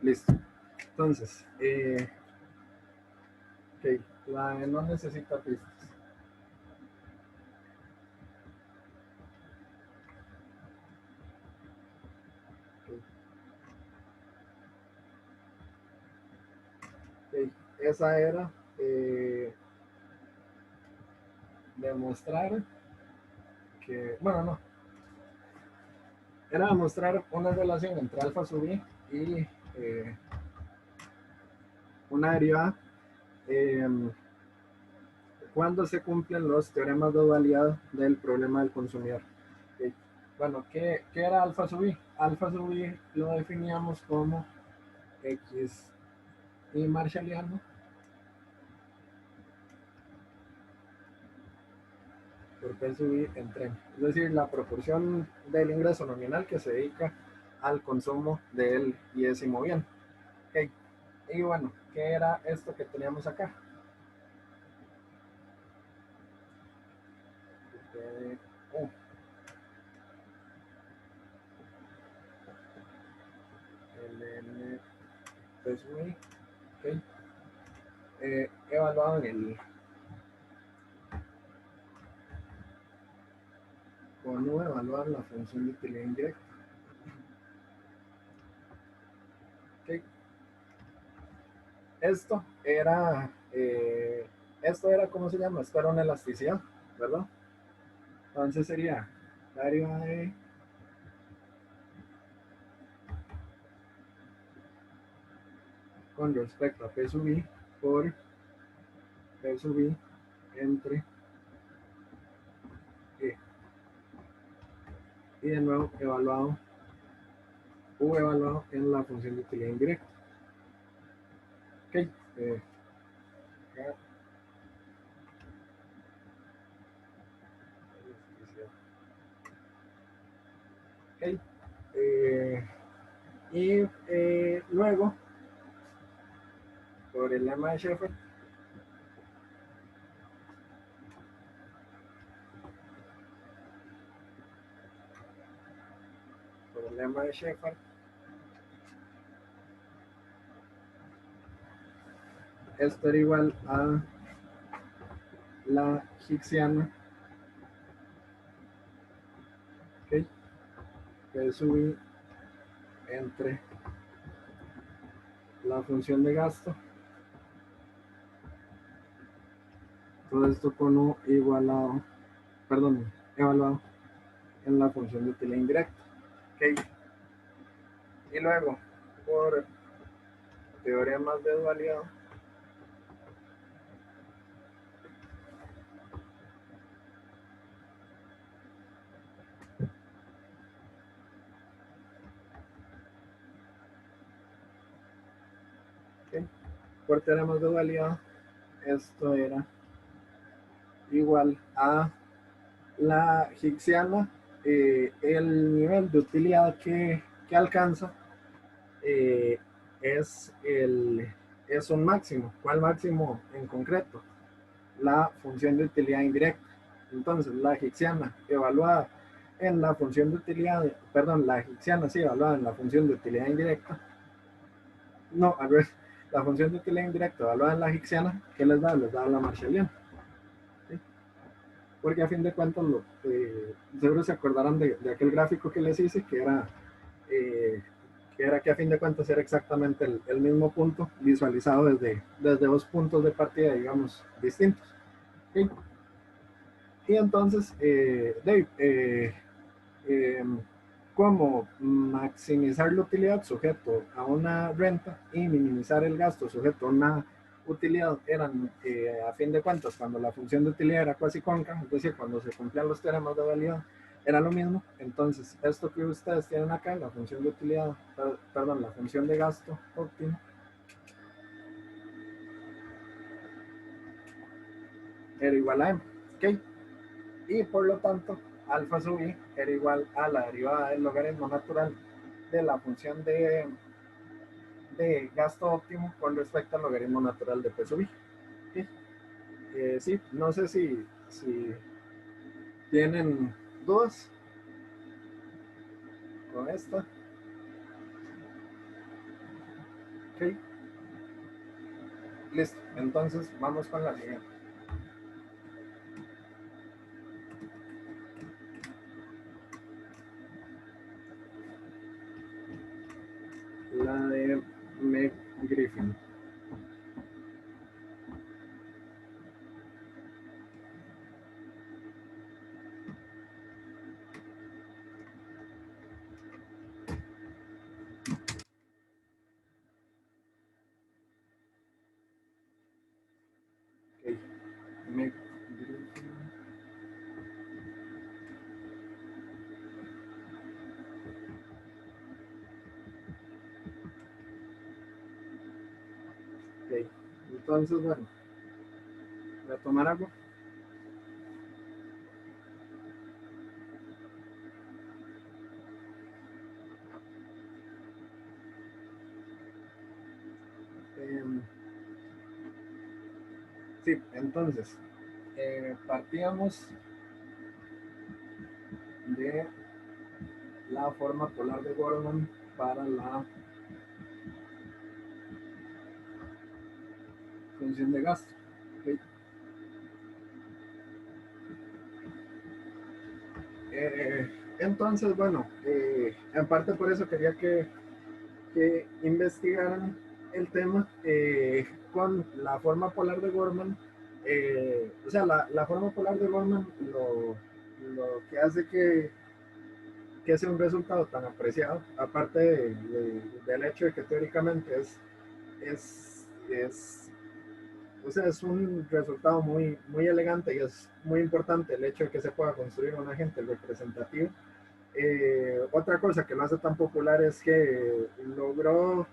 Listo. Entonces, ok, la E no necesita pistas. Ok, ok, esa era demostrar que, bueno, no, era demostrar una relación entre alfa sub i y una derivada cuando se cumplen los teoremas de dualidad del problema del consumidor. Okay. Bueno, ¿qué era alfa sub i? Alfa sub i lo definíamos como x y marshalliano por P sub i en tren. Es decir, la proporción del ingreso nominal que se dedica al consumo de él y décimo bien. Okay. Y bueno, ¿qué era esto que teníamos acá? Oh, el P sub i, okay. Evaluado en el con U evaluar la función de utilidad indirecta. Okay. Esto era, ¿cómo se llama? Esto era una elasticidad, ¿verdad? Entonces sería la derivada de con respecto a P sub i por P sub i entre E. Y de nuevo evaluado, U evaluado en la función de utilidad indirecta. Ok. Okay. Y luego, por el lema de Sheffer, por el lema de Sheffer, esto era igual a la Higksiana, okay, P sub i entre la función de gasto, todo esto con U igualado, perdón, evaluado en la función de utilidad indirecta. Okay. Y luego, por teoremas de dualidad, okay, por teoremas de dualidad, esto era igual a la Higksiana, el nivel de utilidad que alcanza eh, es, es un máximo. ¿Cuál máximo en concreto? La función de utilidad indirecta. Entonces, la Higksiana evaluada en la función de utilidad, perdón, la Higksiana sí evaluada en la función de utilidad indirecta, no, a ver, la función de utilidad indirecta evaluada en la Higksiana, ¿qué les da? Les da la Marshalliana. ¿Sí? Porque a fin de cuentas, seguro se acordarán de aquel gráfico que les hice, eh, que a fin de cuentas era exactamente el mismo punto visualizado desde dos puntos de partida, digamos, distintos. ¿Sí? Y entonces, Dave, eh, cómo maximizar la utilidad sujeto a una renta y minimizar el gasto sujeto a una utilidad eran, a fin de cuentas, cuando la función de utilidad era cuasi cóncava, es decir, cuando se cumplían los teoremas de validad, era lo mismo. Entonces, esto que ustedes tienen acá, la función de utilidad, perdón, la función de gasto óptimo, era igual a M. ¿Okay? Y por lo tanto, alfa sub i era igual a la derivada del logaritmo natural de la función de gasto óptimo con respecto al logaritmo natural de P sub i. ¿Sí? Sí, no sé si tienen dudas con esta. Ok, listo. Entonces vamos con la siguiente. La de Meg Griffin. Ok, Meg Griffin. Ok, entonces bueno, voy a tomar agua. Eh, sí, entonces partíamos de la forma polar de Gordon para la función de gasto. ¿Okay? Entonces, bueno, en parte por eso quería que investigaran el tema con la forma polar de Gorman. O sea, la forma polar de Gorman lo que hace que sea un resultado tan apreciado, aparte del hecho de que teóricamente es o sea, es un resultado muy elegante y es muy importante el hecho de que se pueda construir un agente representativo. Otra cosa que lo hace tan popular es que logró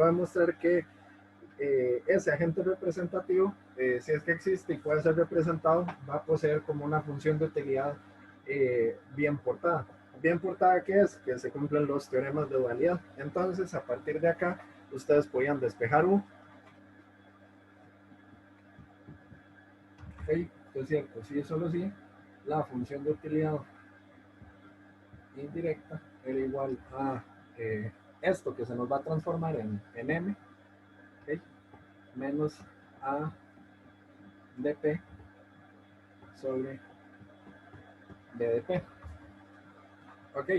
demostrar que ese agente representativo, si es que existe y puede ser representado, va a poseer como una función de utilidad bien portada. Bien portada que es que se cumplen los teoremas de dualidad. Entonces, a partir de acá, ustedes podían despejar U. Okay, es cierto, si es solo si la función de utilidad indirecta era igual a esto que se nos va a transformar en m, ¿okay? Menos a dp sobre ddp. Ok,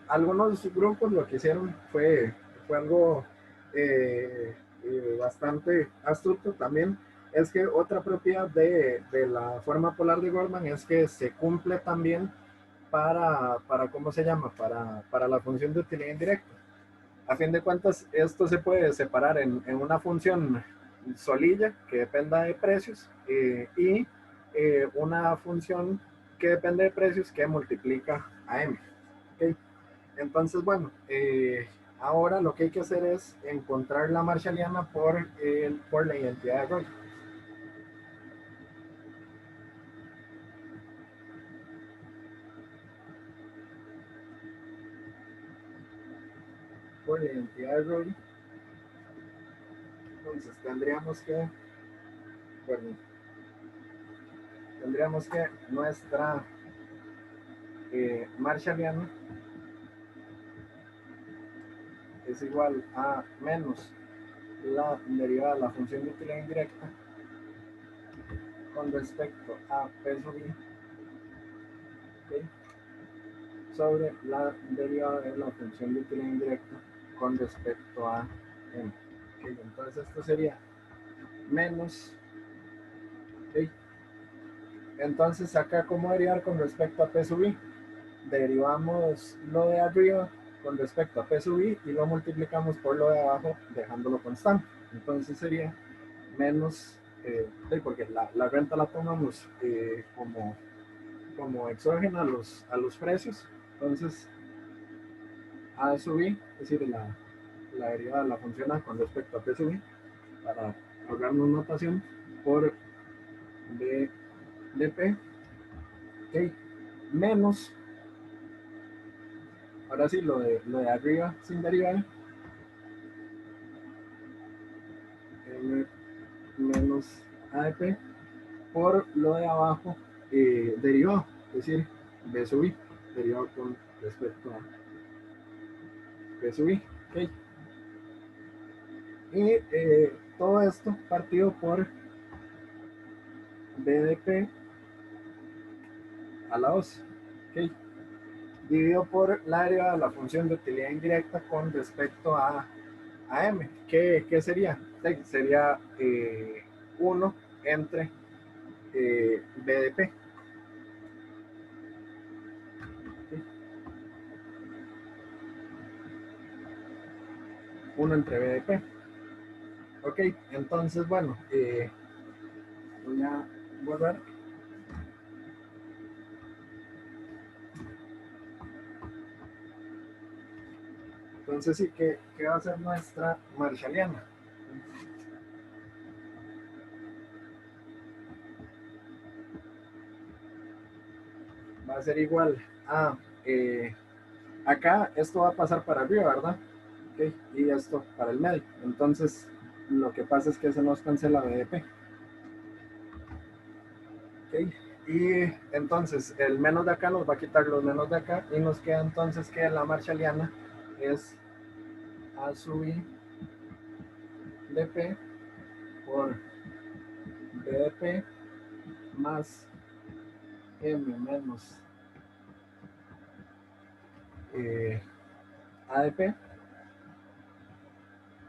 algunos grupos lo que hicieron fue algo bastante astuto también. Es que otra propiedad de la forma polar de Goldman es que se cumple también ¿cómo se llama? Para la función de utilidad indirecta. A fin de cuentas, esto se puede separar en una función solilla que dependa de precios y una función que depende de precios que multiplica a m. ¿Okay? Entonces, bueno, ahora lo que hay que hacer es encontrar la marshalliana por la identidad de Roy. Por la identidad de Roy, entonces bueno, tendríamos que nuestra marshalliana es igual a menos la derivada de la función de utilidad indirecta con respecto a P sub i, ¿okay? Sobre la derivada de la función de utilidad indirecta con respecto a m. ¿Okay? Entonces esto sería menos, ¿okay? Entonces acá, ¿cómo derivar con respecto a P sub i? Derivamos lo de arriba con respecto a P sub i y lo multiplicamos por lo de abajo dejándolo constante. Entonces sería menos, porque la renta la tomamos como exógena a los precios. Entonces A sub i, es decir, la derivada de la función A con respecto a P sub i, para ahorrarnos notación, por dp, okay, menos, ahora sí, lo de arriba sin derivar, m menos adp, por lo de abajo derivado, es decir, b sub i, derivado con respecto a p sub i. Okay. Y todo esto partido por BDP a la 2. ¿Okay? Dividido por la derivada de la función de utilidad indirecta con respecto a m. ¿Qué sería? Sería 1 entre BDP. ¿Okay? 1 entre BDP. Ok, entonces, bueno, voy a borrar. Entonces, sí, ¿qué va a ser nuestra marshalliana? Va a ser igual a, acá esto va a pasar para arriba, ¿verdad? Okay, y esto para el medio. Entonces, lo que pasa es que se nos cancela BDP. Okay, y entonces, el menos de acá nos va a quitar los menos de acá y nos queda entonces que la marshalliana es A sub I dp por BDP más M menos ADP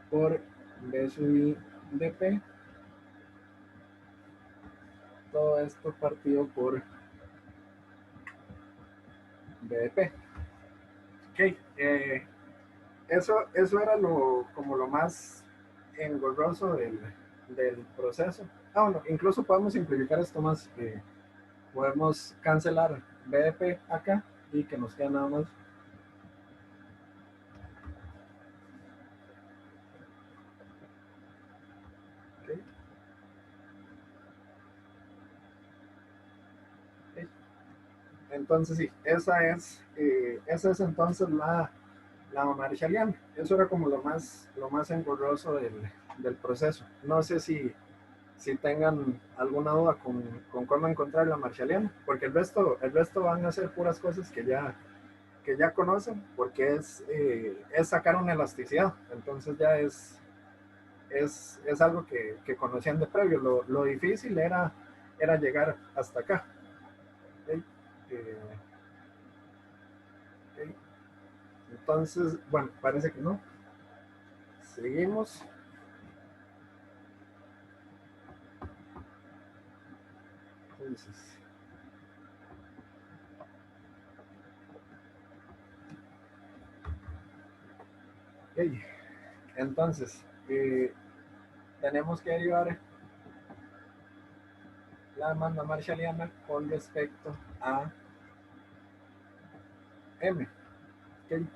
por B sub I dp, todo esto partido por BDP. Ok, eso era como lo más engorroso del proceso. Ah, bueno, incluso podemos simplificar esto más. Podemos cancelar BDP acá y que nos quede nada más. Okay. Okay. Entonces sí, esa es entonces la marshalliana. Eso era como lo más engorroso del proceso. No sé si tengan alguna duda con cómo encontrar la marshalliana, porque el resto van a ser puras cosas que ya conocen, porque es sacar una elasticidad. Entonces ya es algo que conocían de previo. Lo difícil era llegar hasta acá. ¿Okay? Eh, okay. Entonces, bueno, parece que no. Seguimos. Entonces, okay. Entonces tenemos que derivar la demanda marshalliana con respecto a M. ¿Okay?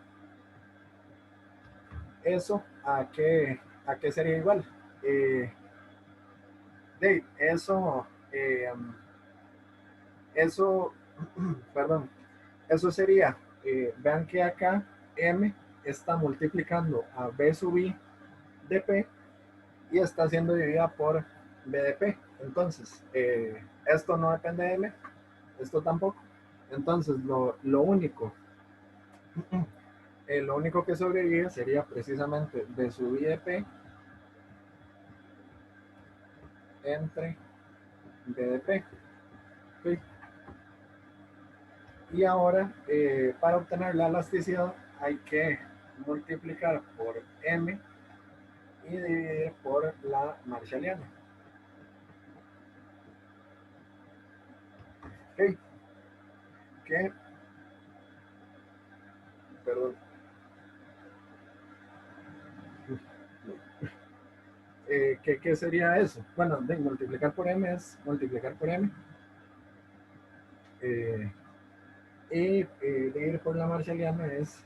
¿Eso a qué sería igual? Eh, eso, eso, perdón, eso sería, vean que acá M está multiplicando a B sub I dp y está siendo dividida por BDP. Entonces, esto no depende de M, esto tampoco. Entonces, lo único que sobrevive sería precisamente B sub I dp entre BDP. ¿Okay? Y ahora, para obtener la elasticidad, hay que multiplicar por M y dividir por la marshalliana. ¿Okay? ¿Qué? Perdón. ¿Qué sería eso? Bueno, de multiplicar por M es multiplicar por M. Eh, y dividir por la marshalliana es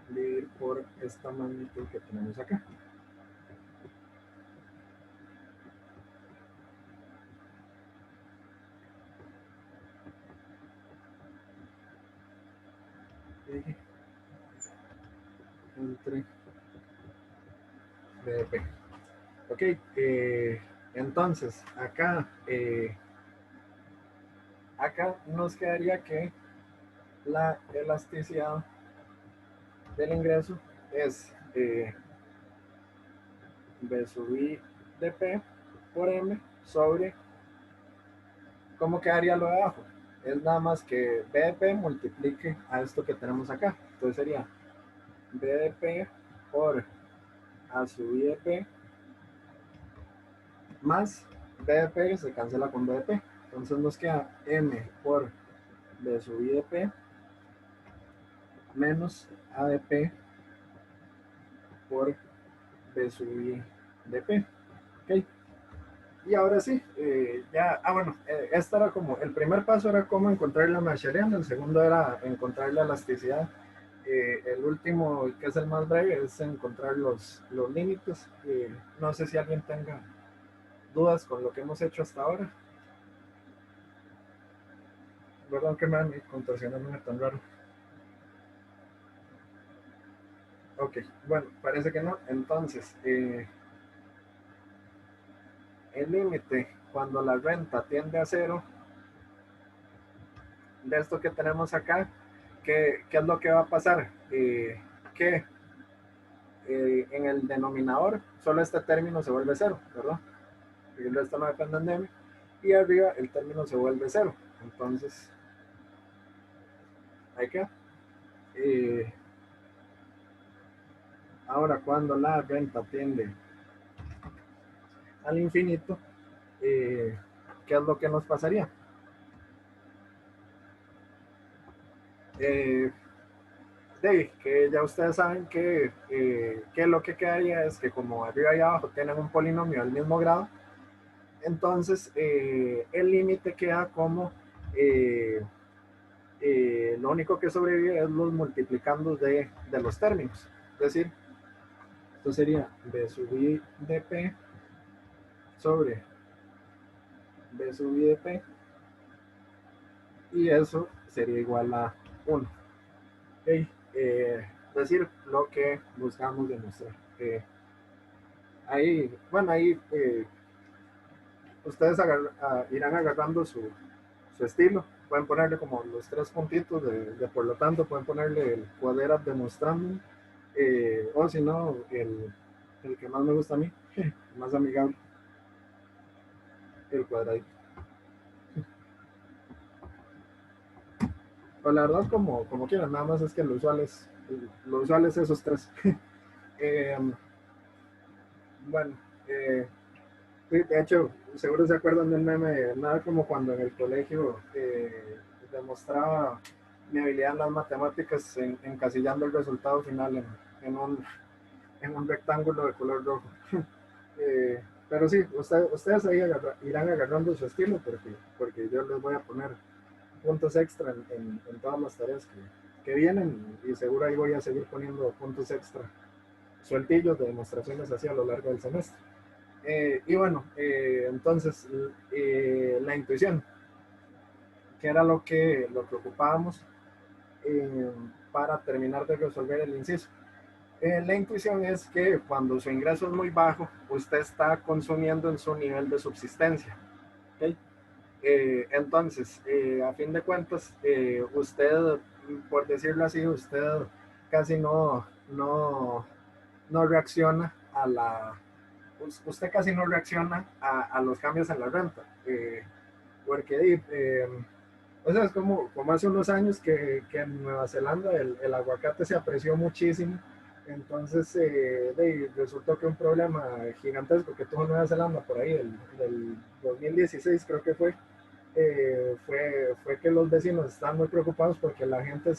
dividir por esta magnitud que tenemos acá. Entre BDP. Ok, entonces acá nos quedaría que la elasticidad del ingreso es B sub I de P por M sobre, ¿cómo quedaría lo de abajo? Es nada más que B de P multiplique a esto que tenemos acá. Entonces sería B de P por A sub I de P más B de P se cancela con B de P. Entonces nos queda M por B sub I de P menos A de P por B sub I de P. ¿Ok? Y ahora sí, ya, bueno, este era como, el primer paso era cómo encontrar la Macherian, el segundo era encontrar la elasticidad, el último, que es el más breve, es encontrar los límites. No sé si alguien tenga dudas con lo que hemos hecho hasta ahora. Perdón que me han contorsionándome tan raro. Ok, bueno, parece que no. Entonces, el límite cuando la renta tiende a cero, de esto que tenemos acá, ¿qué es lo que va a pasar? Que en el denominador solo este término se vuelve cero, ¿verdad? Y el resto no depende de m. Y arriba el término se vuelve cero. Entonces, ahí queda. Eh, Ahora, cuando la renta tiende al infinito, ¿qué es lo que nos pasaría? Eh, que ya ustedes saben que lo que quedaría es que como arriba y abajo tienen un polinomio del mismo grado, entonces el límite queda como lo único que sobrevive es los multiplicandos de los términos. Es decir, esto sería B sub I de P sobre B sub I de P y eso sería igual a 1. ¿Okay? Es decir, lo que buscamos demostrar. Ahí, bueno, ahí ustedes irán agarrando su estilo. Pueden ponerle como los tres puntitos de por lo tanto, pueden ponerle el cuadrat demostrando, o si no, el que más me gusta a mí, el más amigable, el cuadradito. Pero la verdad, como quieran, nada más es que lo usual es esos tres. eh, bueno, sí, de hecho, seguro se acuerdan del meme, nada como cuando en el colegio demostraba mi habilidad en las matemáticas encasillando el resultado final en un, en un rectángulo de color rojo. Pero sí, ustedes ahí irán agarrando su estilo porque yo les voy a poner puntos extra en todas las tareas que vienen y seguro ahí voy a seguir poniendo puntos extra sueltillos de demostraciones así a lo largo del semestre. Y bueno, entonces la intuición, que era lo que ocupábamos eh, para terminar de resolver el inciso. La intuición es que cuando su ingreso es muy bajo, usted está consumiendo en su nivel de subsistencia. ¿Okay? Entonces, a fin de cuentas, usted, por decirlo así, usted casi no reacciona usted casi no reacciona a los cambios en la renta. Porque o sea, es como hace unos años que en Nueva Zelanda el aguacate se apreció muchísimo. Entonces, resultó que un problema gigantesco que tuvo Nueva Zelanda por ahí, del 2016 creo que fue que los vecinos estaban muy preocupados porque la gente o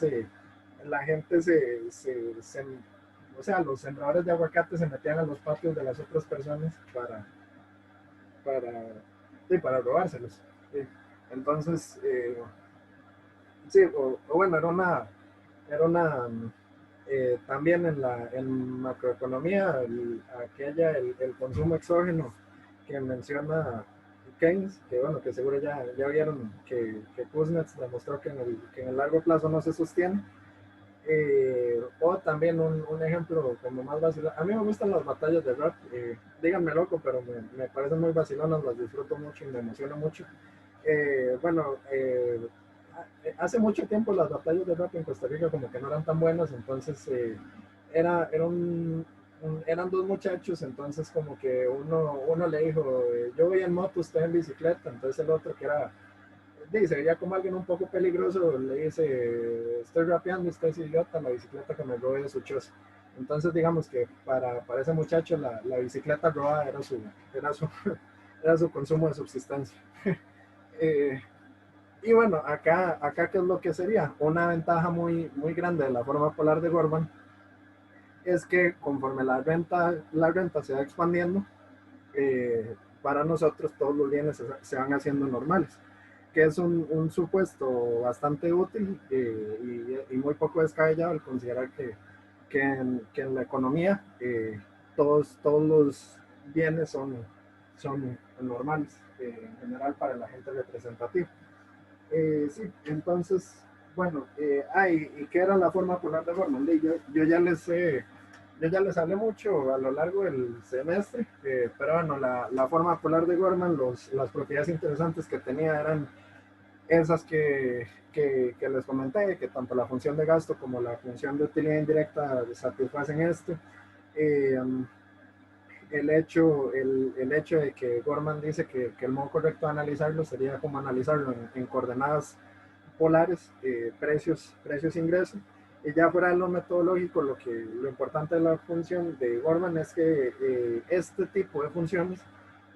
sea, los sembradores de aguacate se metían a los patios de las otras personas para, para robárselos. Sí. Entonces, sí, o bueno, también en macroeconomía, el consumo exógeno que menciona Keynes, que bueno, que seguro ya vieron que Kuznets demostró que en el largo plazo no se sostiene. O también un ejemplo como más vacilón. A mí me gustan las batallas de rap, díganme loco, pero me parecen muy vacilonas, las disfruto mucho y me emociono mucho. Bueno, hace mucho tiempo las batallas de rap en Costa Rica como que no eran tan buenas, entonces era eran dos muchachos, entonces como que uno le dijo, yo voy en moto, usted en bicicleta, entonces el otro que era, dice, veía como alguien un poco peligroso, le dice, estoy rapeando, usted es idiota, la bicicleta que me robé de su choza. Entonces digamos que para ese muchacho la bicicleta robada era su, era su consumo de subsistencia. Eh, y bueno, acá qué es lo que sería una ventaja muy grande de la forma polar de Gorman, es que conforme la renta se va expandiendo, para nosotros todos los bienes se van haciendo normales, que es un supuesto bastante útil, y muy poco descabellado el considerar que en la economía, todos los bienes son normales, en general para la gente representativa. Sí, entonces, bueno, ¿y qué era la forma polar de Gorman? Yo ya les hablé mucho a lo largo del semestre, pero bueno, la forma polar de Gorman, las propiedades interesantes que tenía eran esas que les comenté, que tanto la función de gasto como la función de utilidad indirecta satisfacen esto. Eh, el hecho de que Gorman dice que el modo correcto de analizarlo sería como analizarlo en coordenadas polares, precios ingresos. Y ya fuera de lo metodológico, lo importante de la función de Gorman es que este tipo de funciones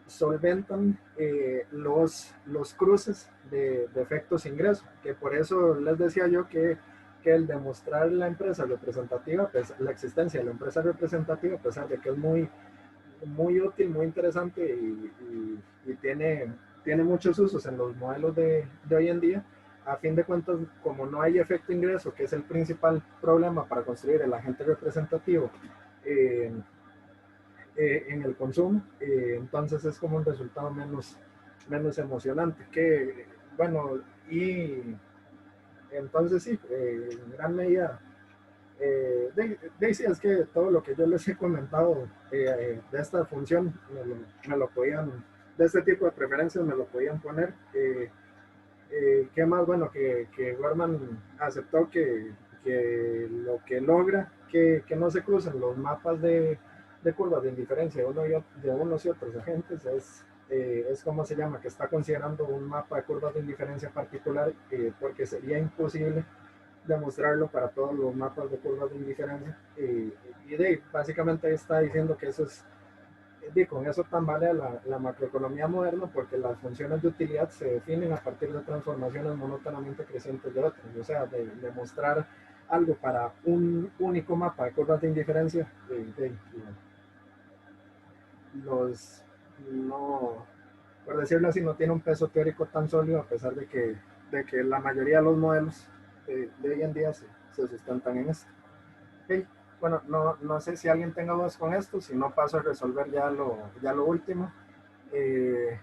solventan los cruces de efectos ingresos, que por eso les decía yo que el demostrar la empresa representativa, pues, la existencia de la empresa representativa, a pesar de que es muy útil, muy interesante y tiene muchos usos en los modelos de hoy en día. A fin de cuentas, como no hay efecto ingreso, que es el principal problema para construir el agente representativo eh, en el consumo, entonces es como un resultado menos emocionante. Que, bueno, y entonces sí, en gran medida, Daisy, es que todo lo que yo les he comentado de esta función me lo podían, de este tipo de preferencias me lo podían poner. ¿Qué más? Bueno, que Gorman aceptó que lo que logra que no se crucen los mapas de curvas de indiferencia de unos y otros agentes es como se llama, que está considerando un mapa de curvas de indiferencia particular, porque sería imposible demostrarlo para todos los mapas de curvas de indiferencia. Básicamente está diciendo que eso es, con eso tambalea la macroeconomía moderna, porque las funciones de utilidad se definen a partir de transformaciones monótonamente crecientes de otras. O sea, de mostrar algo para un único mapa de curvas de indiferencia, los, no, por decirlo así, no tiene un peso teórico tan sólido, a pesar de que la mayoría de los modelos de hoy en día se sustentan en esto. Okay. Bueno, no sé si alguien tenga dudas con esto, si no paso a resolver ya lo último. Eh,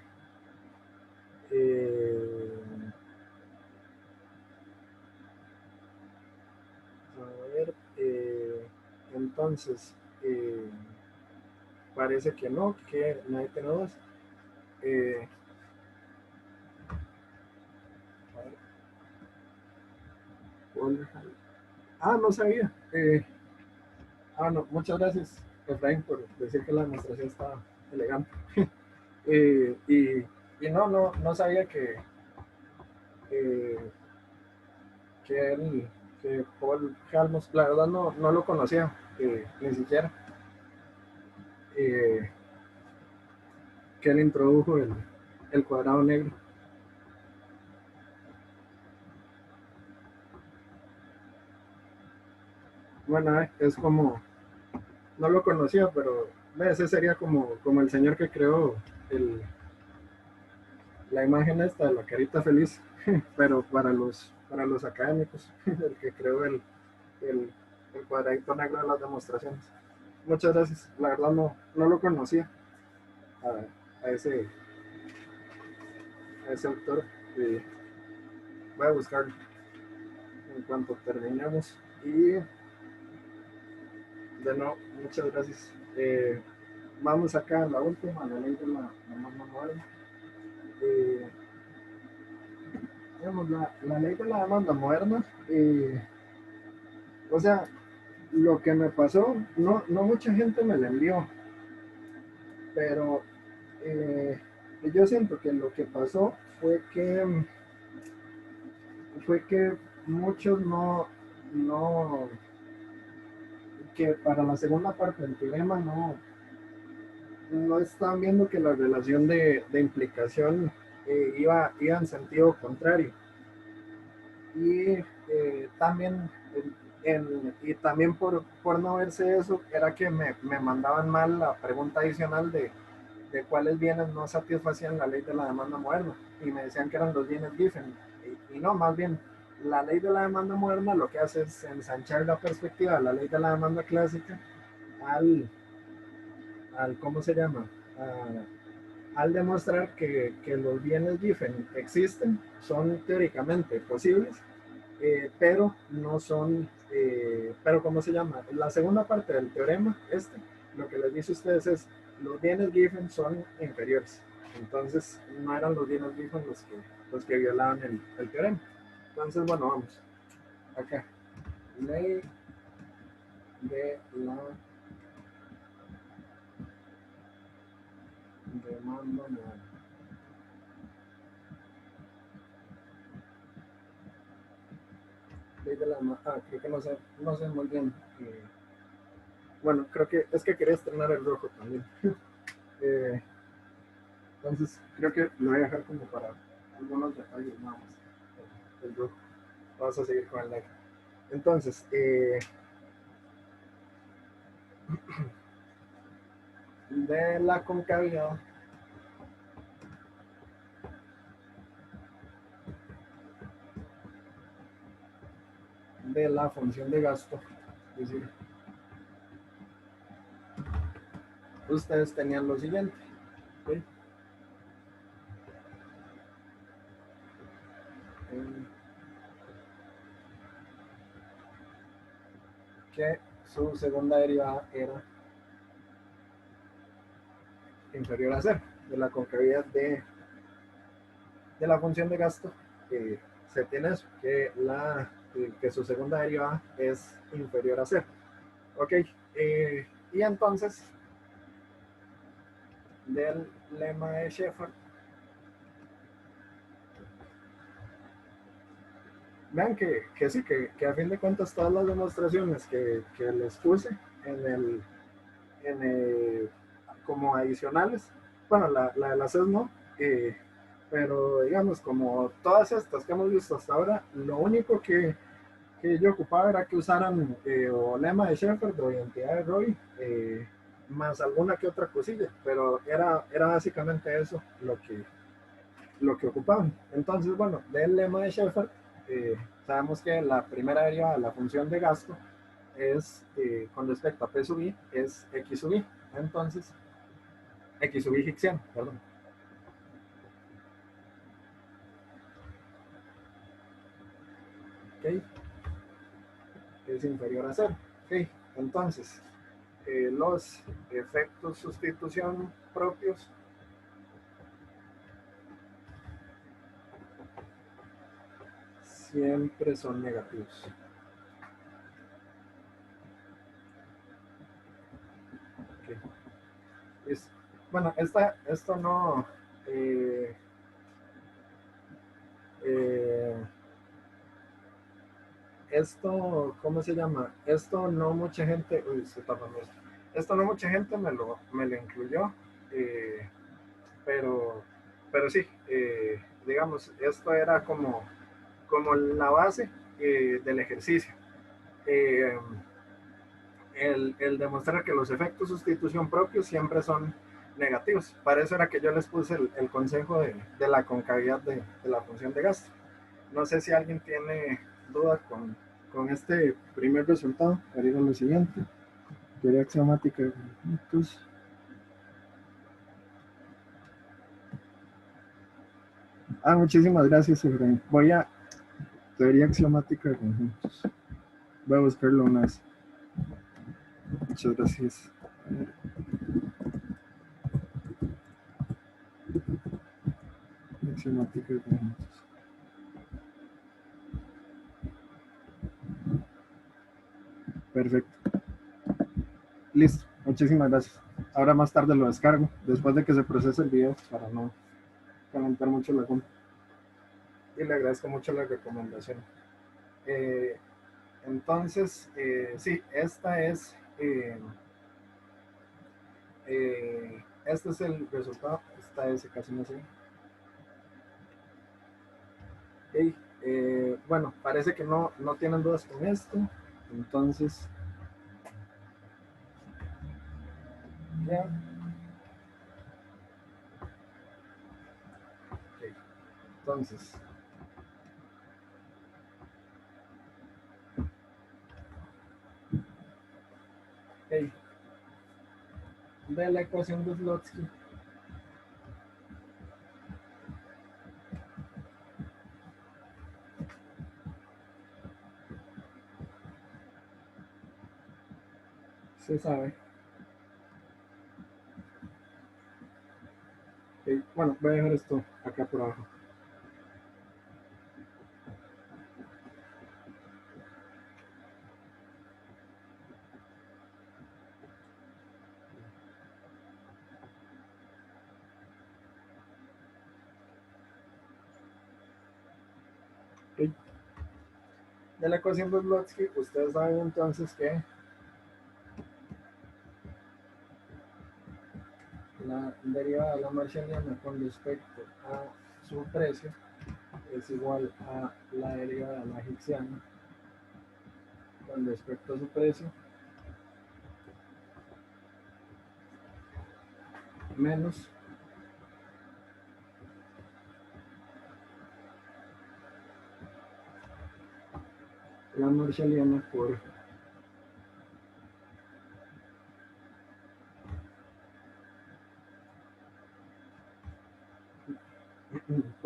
eh, a ver, entonces, parece que no, que nadie tiene dudas. Eh, no sabía. No, muchas gracias, Efraín, por decir que la demostración estaba elegante. Y no sabía eh, que él, que Paul Halmos, la verdad no lo conocía, ni siquiera, eh, que él introdujo el cuadrado negro. Bueno, es como, no lo conocía, pero ese sería como el señor que creó la imagen esta de la carita feliz, pero para los académicos, el que creó el, el cuadradito negro de las demostraciones. Muchas gracias, la verdad no lo conocía a ese autor. Voy a buscarlo en cuanto terminemos. Y de nuevo, muchas gracias. Vamos acá a la última, la ley de la demanda moderna. Eh, digamos, la ley de la demanda moderna, o sea, lo que me pasó, no mucha gente me la envió, pero yo siento que lo que pasó fue que muchos no, que para la segunda parte del teorema no están viendo que la relación de implicación iba en sentido contrario. Y también, y también por no verse eso, era que me mandaban mal la pregunta adicional de cuáles bienes no satisfacían la ley de la demanda moderna. Y me decían que eran los bienes Giffen. Y no, más bien, la ley de la demanda moderna lo que hace es ensanchar la perspectiva de la ley de la demanda clásica al, ¿cómo se llama? Al demostrar que los bienes Giffen existen, son teóricamente posibles, pero no son, pero ¿cómo se llama? La segunda parte del teorema, lo que les dice a ustedes es, los bienes Giffen son inferiores. Entonces, no eran los bienes Giffen los que violaban el teorema. Entonces, bueno, vamos. Acá. Ley de la demanda moderna. Ley de la creo que no sé muy bien. Bueno, creo que es que quería estrenar el rojo también. Eh, entonces, creo que lo voy a dejar como para algunos detalles nada más. El rojo. Vamos a seguir con el negro. Entonces, de la concavidad de la función de gasto, es decir, ustedes tenían lo siguiente. ¿Sí? Que su segunda derivada era inferior a cero, de la concavidad de la función de gasto. Se tiene eso, que su segunda derivada es inferior a cero. Ok, y entonces del lema de Shepard, vean que sí, que a fin de cuentas todas las demostraciones que les puse en como adicionales, bueno, la de las CES no, pero digamos, como todas estas que hemos visto hasta ahora, lo único que yo ocupaba era que usaran o lema de Shepard o identidad de Roy, más alguna que otra cosilla, pero era básicamente eso lo que ocupaban. Entonces, bueno, del lema de Shepard, sabemos que la primera derivada de la función de gasto es, con respecto a P sub I, es X sub I. Entonces, X sub I Higksiano, perdón. ¿Ok? Es inferior a cero. ¿Ok? Entonces, los efectos sustitución propios siempre son negativos. Okay. Bueno, esto no, eh, eh, esto, ¿cómo se llama? Esto no mucha gente, uy, se tapa esto. Esto no mucha gente me lo incluyó, eh, pero, pero sí, digamos, esto era como la base del ejercicio. Eh, el demostrar que los efectos de sustitución propios siempre son negativos. Para eso era que yo les puse el consejo de la concavidad de la función de gasto. No sé si alguien tiene dudas con este primer resultado. Para ir a lo siguiente. Teoría axiomática de conjuntos. Muchísimas gracias, Efraín. Voy a teoría axiomática de conjuntos. Voy a buscarlo una vez. Muchas gracias. Axiomática de conjuntos. Perfecto. Listo, muchísimas gracias. Ahora más tarde lo descargo, después de que se procese el video, para no calentar mucho la compu. Y le agradezco mucho la recomendación. Eh, entonces, sí, este es el resultado. Esta S casi no sé. Okay, bueno, parece que no tienen dudas con esto. Entonces, ya. Okay, entonces, okay, de la ecuación de Slotsky. Se sabe. Okay, bueno, voy a dejar esto acá por abajo. Okay. De la ecuación de Slotsky, ustedes saben entonces que la derivada de la marshaliana con respecto a su precio es igual a la derivada de la higsiana con respecto a su precio menos la marshaliana por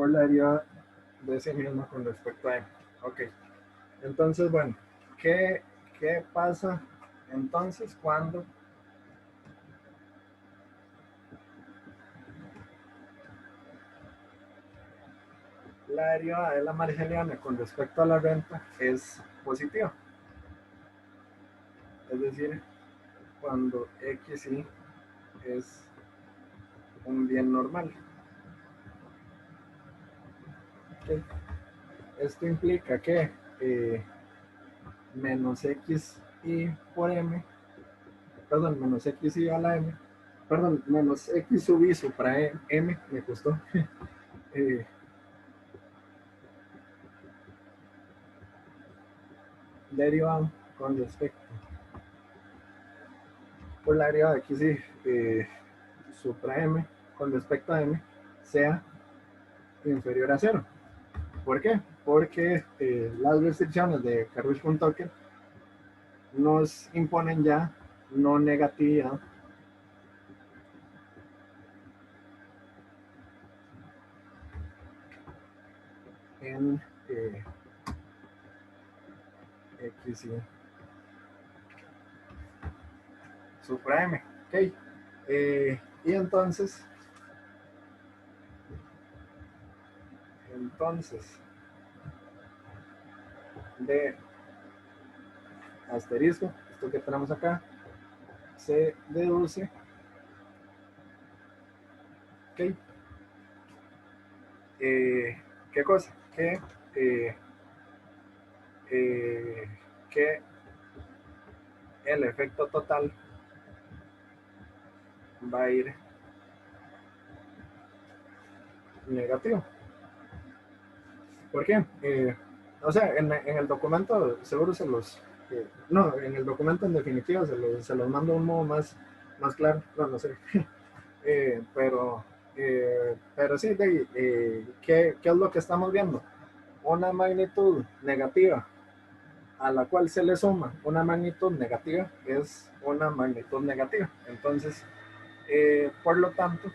la derivada de sí misma con respecto a M. Ok, entonces, bueno, ¿qué pasa entonces cuando la derivada de la marginal con respecto a la renta es positiva? Es decir, cuando XY es un bien normal. ¿Okay? Esto implica que menos XY por M, perdón, menos XY a la M, perdón, menos X sub I supra M, me costó, eh, derivado con respecto por la derivada de X supra M con respecto a M sea inferior a cero. ¿Por qué? Porque las restricciones de Karush-Tucker nos imponen ya no negatividad en X supra M. ¿Okay? Y entonces, de asterisco, esto que tenemos acá, se deduce, ¿okay? ¿Qué cosa? Eh, que el efecto total va a ir negativo. ¿Por qué? O sea, en el documento seguro no, en el documento en definitiva se los mando de un modo más claro, no sé. Pero sí, ¿qué es lo que estamos viendo? Una magnitud negativa a la cual se le suma una magnitud negativa es una magnitud negativa. Entonces, por lo tanto,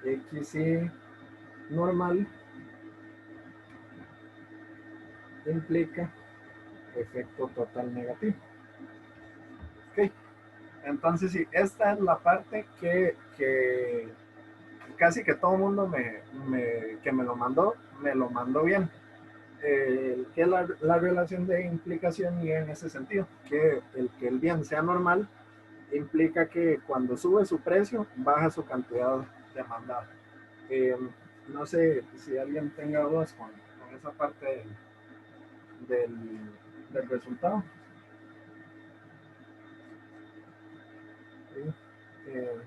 XY normal implica efecto total negativo. Ok, entonces sí, esta es la parte que casi que todo el mundo que me lo mandó bien. ¿qué es la relación de implicación? Y en ese sentido, que el bien sea normal implica que cuando sube su precio, baja su cantidad demandada. Eh, no sé si alguien tenga dudas con esa parte del resultado. ¿Sí? Eh,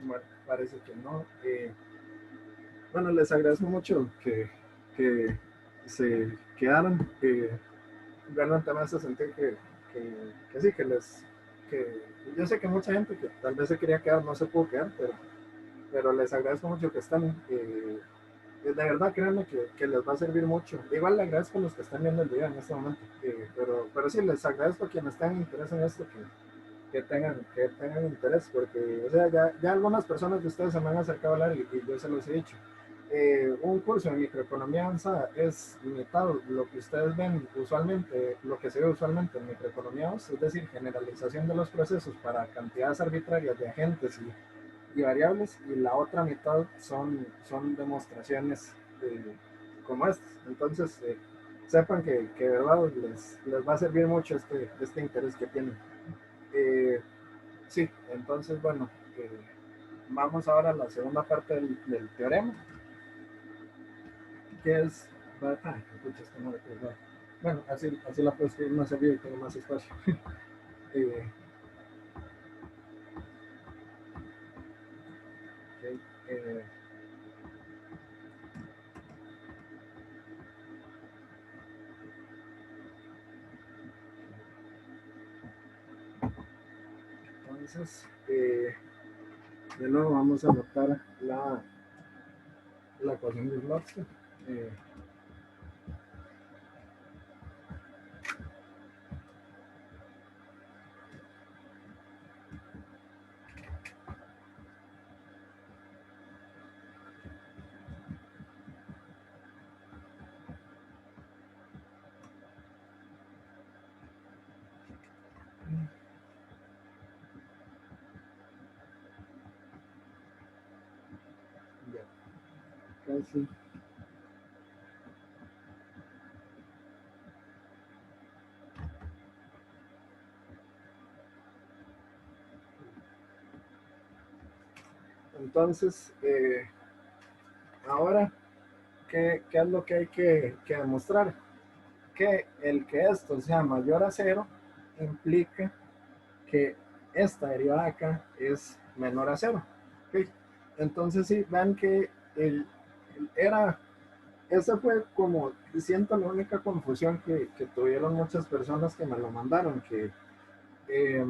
bueno, parece que no. Bueno, les agradezco mucho que se quedaron. Realmente me hace sentir que sí, que yo sé que mucha gente que tal vez se quería quedar no se pudo quedar, pero les agradezco mucho que están. De verdad, créanme que les va a servir mucho. Igual le agradezco a los que están viendo el video en este momento, pero sí, les agradezco a quienes tengan interés en esto, que tengan interés, porque o sea, ya algunas personas de ustedes se me han acercado a hablar y yo se los he dicho. Un curso en microeconomía avanzada es limitado, lo que ustedes ven usualmente, lo que se ve usualmente en microeconomía 2, es decir, generalización de los procesos para cantidades arbitrarias de agentes y variables, y la otra mitad son demostraciones como estas. Entonces, sepan que de verdad les va a servir mucho este interés que tienen. Eh, sí, entonces, bueno, vamos ahora a la segunda parte del teorema, que es... escucha, esto no lo puedo ver. Bueno, así la puedo escribir más arriba y tengo más espacio. eh, okay, eh, entonces, de nuevo vamos a anotar la ecuación de Slotsky. Eh, ya, casi. Entonces, ahora, ¿qué es lo que hay que demostrar? Que el que esto sea mayor a cero implica que esta derivada acá es menor a cero. ¿Okay? Entonces, sí, vean que era, esa fue como, siento la única confusión que tuvieron muchas personas que me lo mandaron, eh,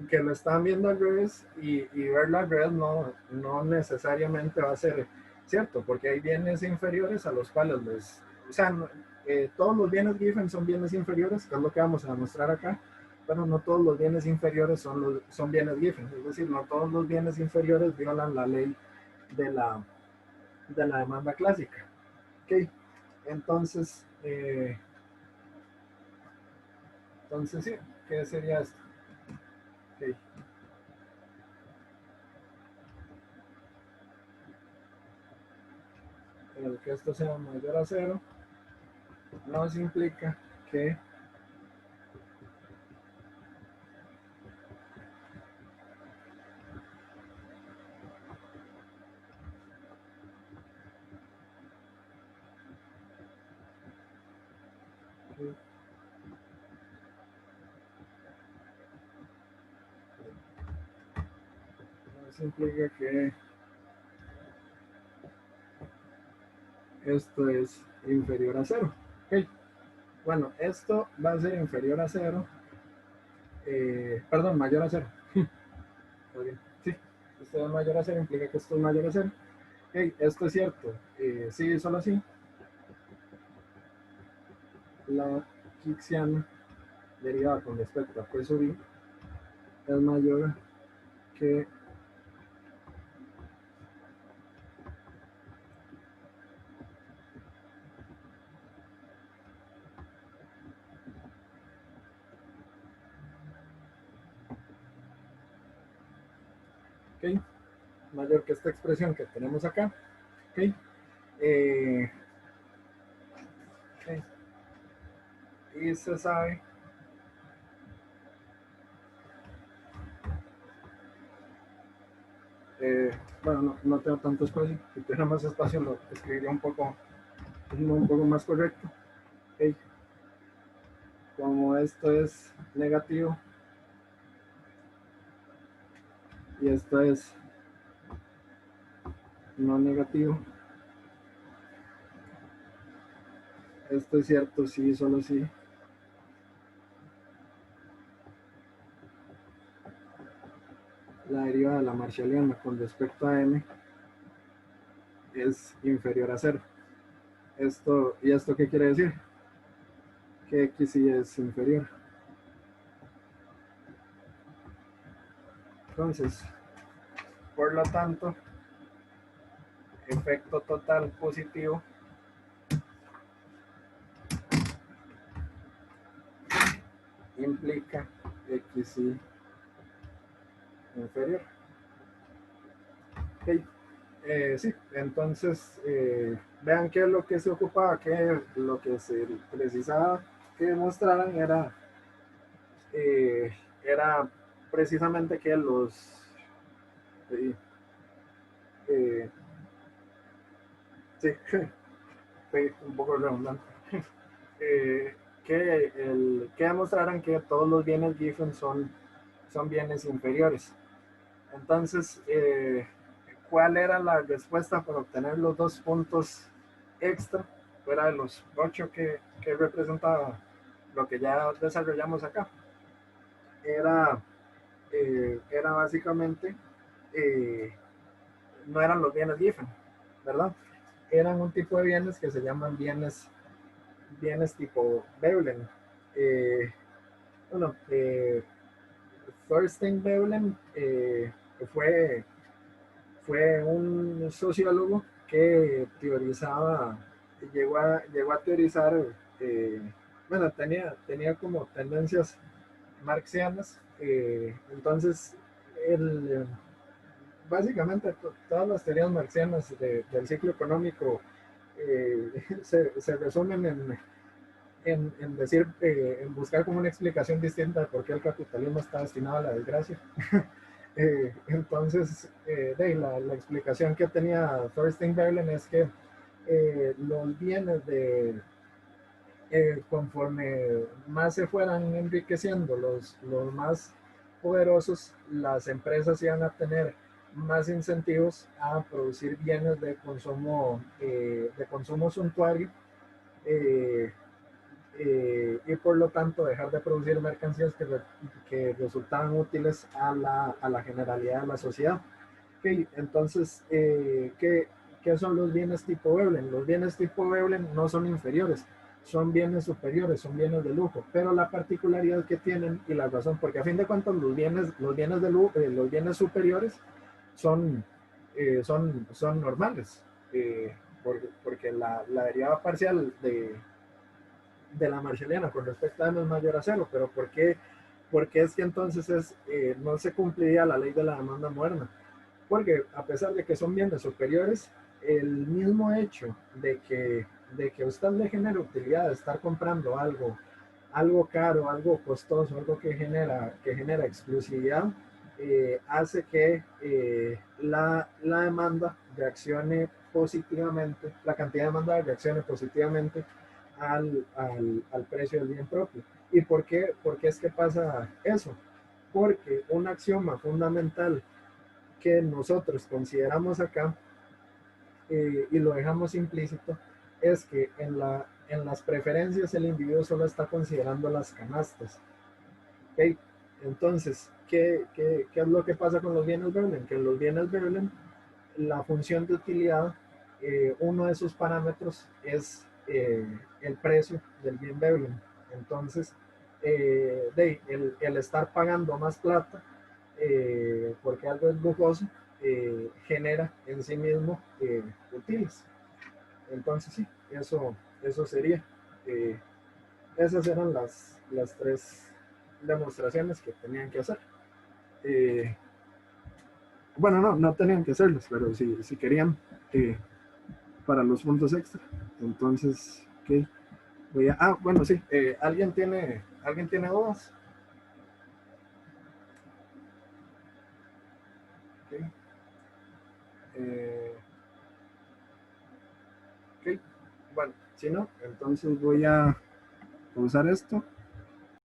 que lo están viendo al revés y verlo al revés no necesariamente va a ser cierto, porque hay bienes inferiores a los cuales o sea, todos los bienes Giffen son bienes inferiores, que es lo que vamos a demostrar acá, pero no todos los bienes inferiores son bienes Giffen, es decir, no todos los bienes inferiores violan la ley de la demanda clásica. ¿Okay? Entonces, entonces sí, ¿qué sería esto? Okay. El que esto sea mayor a cero nos implica que nos implica que esto es inferior a cero. Okay. Bueno, esto va a ser inferior a cero, perdón, mayor a cero. Sí, esto es mayor a cero, implica que esto es mayor a cero. Okay, esto es cierto, sí, solo así. La Higgsana derivada con respecto a P sub I es mayor que okay, mayor que esta expresión que tenemos acá. Okay. Eh, Ok. Y se sabe bueno, no tengo tanto espacio. Si tuviera más espacio lo escribiría un poco más correcto. Okay. Como esto es negativo y esto es no negativo, esto es cierto sí, solo sí. La deriva de la Marshalliana con respecto a m es inferior a 0. ¿Y esto qué quiere decir? Que x sí es inferior. Entonces, por lo tanto, efecto total positivo implica x sí inferior. Okay. Sí, entonces vean que lo que se ocupaba, que lo que se precisaba que demostraran era precisamente que eh, eh, sí, fue un poco redundante, eh, que demostraran que todos los bienes Giffen son bienes inferiores. Entonces, ¿cuál era la respuesta para obtener los 2 puntos extra fuera de los 8 que representaba lo que ya desarrollamos acá? Era básicamente, eh, no eran los bienes Giffen, ¿verdad? Eran un tipo de bienes que se llaman bienes tipo Veblen. Eh, bueno, Thorstein Veblen fue fue un sociólogo que teorizaba, llegó a teorizar, eh, bueno, tenía como tendencias marxianas, entonces él, básicamente todas las teorías marxianas del ciclo económico se resumen en decir, en buscar como una explicación distinta de por qué el capitalismo está destinado a la desgracia. Entonces, la explicación que tenía Thorstein Veblen es que los bienes conforme más se fueran enriqueciendo los más poderosos, las empresas iban a tener más incentivos a producir bienes de consumo suntuario, eh, y por lo tanto dejar de producir mercancías que resultaban útiles a la generalidad de la sociedad. Okay, entonces, ¿qué son los bienes tipo Veblen? Los bienes tipo Veblen no son inferiores, son bienes superiores, son bienes de lujo, pero la particularidad que tienen y la razón, porque a fin de cuentas los bienes superiores son, son normales, porque la derivada parcial de la Marshalliana con respecto a m es mayor a 0, pero ¿por qué es que entonces no se cumpliría la ley de la demanda moderna? Porque a pesar de que son bienes superiores, el mismo hecho de que a usted le genere utilidad de estar comprando algo caro, algo costoso, algo que genera exclusividad, hace que la demanda reaccione positivamente, la cantidad de demanda reaccione positivamente al precio del bien propio. ¿Y por qué es que pasa eso? Porque un axioma fundamental que nosotros consideramos acá, y lo dejamos implícito, es que en las preferencias el individuo solo está considerando las canastas. ¿Okay? Entonces, ¿qué es lo que pasa con los bienes Veblen? Que en los bienes Veblen, la función de utilidad, uno de sus parámetros es el precio del bien Veblen. Entonces, el estar pagando más plata porque algo es lujoso, genera en sí mismo utiles. Entonces sí, eso sería. Eh, Esas eran las 3 demostraciones que tenían que hacer. Eh, bueno, no tenían que hacerlas, pero si querían, para los puntos extra. Entonces, ok. Bueno, sí, ¿alguien tiene dudas? Ok, eh, ok, bueno, si no, entonces voy a usar esto